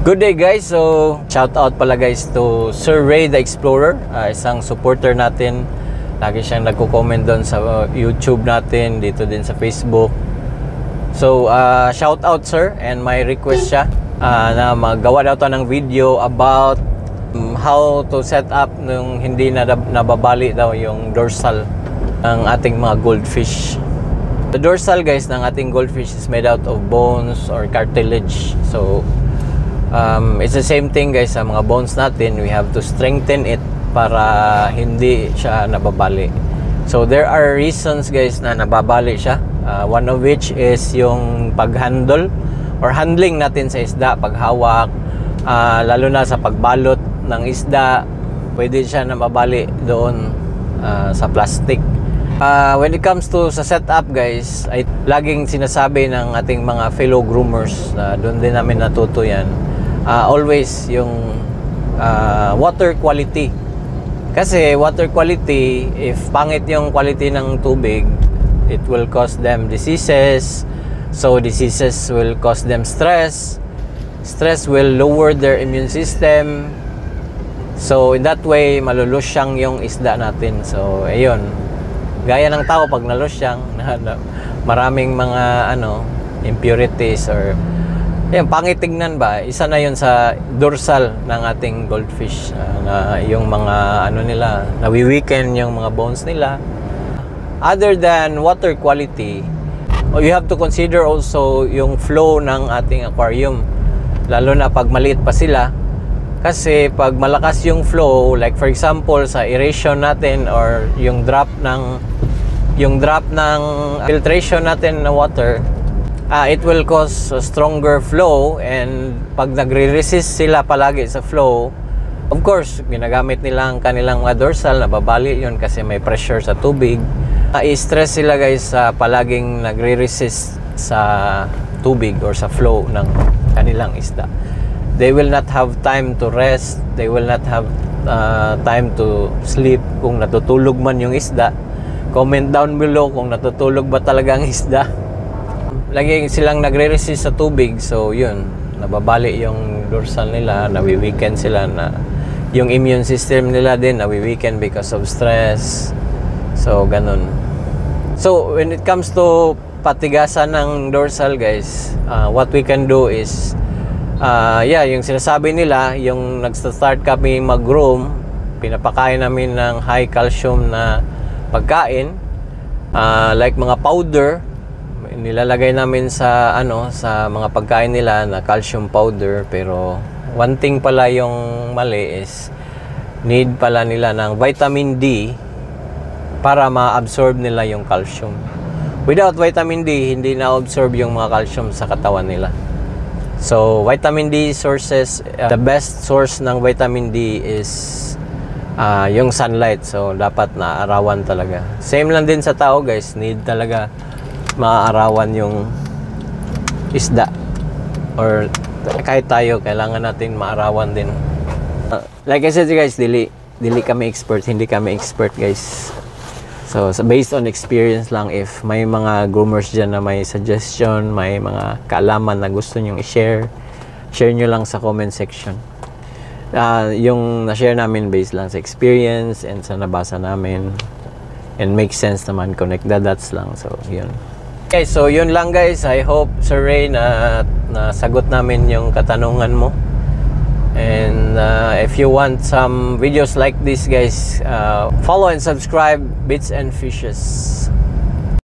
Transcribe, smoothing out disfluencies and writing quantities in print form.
Good day guys, so shout out pala guys to Sir Ray the Explorer, isang supporter natin. Lagi siyang nagko-comment doon sa YouTube natin, dito din sa Facebook. So shout out sir, and my request siya na magawa daw tayo ng video about how to set up nung hindi na nababali daw yung dorsal ng ating mga goldfish. The dorsal guys ng ating goldfish is made out of bones or cartilage. So it's the same thing guys sa mga bones natin. We have to strengthen it para hindi siya nababali. So there are reasons guys na nababali siya. One of which is yung paghandle or handling natin sa isda, paghawak, lalo na sa pagbalot ng isda, pwede siya nababali doon sa plastic. When it comes to sa setup guys, ay laging sinasabi ng ating mga fellow groomers na doon din namin natuto yan. Always yung water quality. Kasi water quality, if pangit yung quality ng tubig, it will cause them diseases. So diseases will cause them stress. Stress will lower their immune system. So in that way, malulusyang yung isda natin. So ayun, gaya ng tao pag nalusyang, maraming mga impurities or yan, pangit tignan ba, isa na yun sa dorsal ng ating goldfish, na yung mga nila, nawi-weaken yung mga bones nila. Other than water quality, you have to consider also yung flow ng ating aquarium, lalo na pag maliit pa sila. Kasi pag malakas yung flow, like for example sa aeration natin or yung drop ng filtration natin na water, it will cause a stronger flow, and pag nagre-resist sila palagi sa flow, of course ginagamit nila ang kanilang mga dorsal, nababali yun kasi may pressure sa tubig. I-stress sila guys sa palaging nagre-resist sa tubig or sa flow ng kanilang isda. They will not have time to rest, they will not have time to sleep. Kung natutulog man yung isda, comment down below kung natutulog ba talaga ang isda. Lagi silang nagre-resist sa tubig, so yun, nababali yung dorsal nila, nawi-weaken sila, na yung immune system nila din nawi-weaken because of stress. So ganun. So when it comes to patigasan ng dorsal guys, what we can do is yung sinasabi nila, yung nagstart kami mag-groom, pinapakain namin ng high calcium na pagkain, like mga powder, nilalagay namin sa sa mga pagkain nila na calcium powder. Pero one thing pala yung mali is need pala nila ng vitamin D para ma-absorb nila yung calcium. Without vitamin D, hindi na-absorb yung mga calcium sa katawan nila. So vitamin D sources, the best source ng vitamin D is yung sunlight. So dapat naarawan talaga. Same lang din sa tao guys, need talaga maaarawan yung isda, or kahit tayo, kailangan natin maarawan din. Like I said guys, dili kami expert, hindi kami expert guys. So based on experience lang, if may mga groomers dyan na may suggestion, may mga kaalaman na gusto nyong i-share, share nyo lang sa comment section. Yung na-share namin based lang sa experience and sa nabasa namin, and make sense naman, connect the dots lang. So yun. Okay, so yun lang guys. I hope Sir Ray na nasagot namin yung katanungan mo. And if you want some videos like this guys, follow and subscribe Bits and Fishes.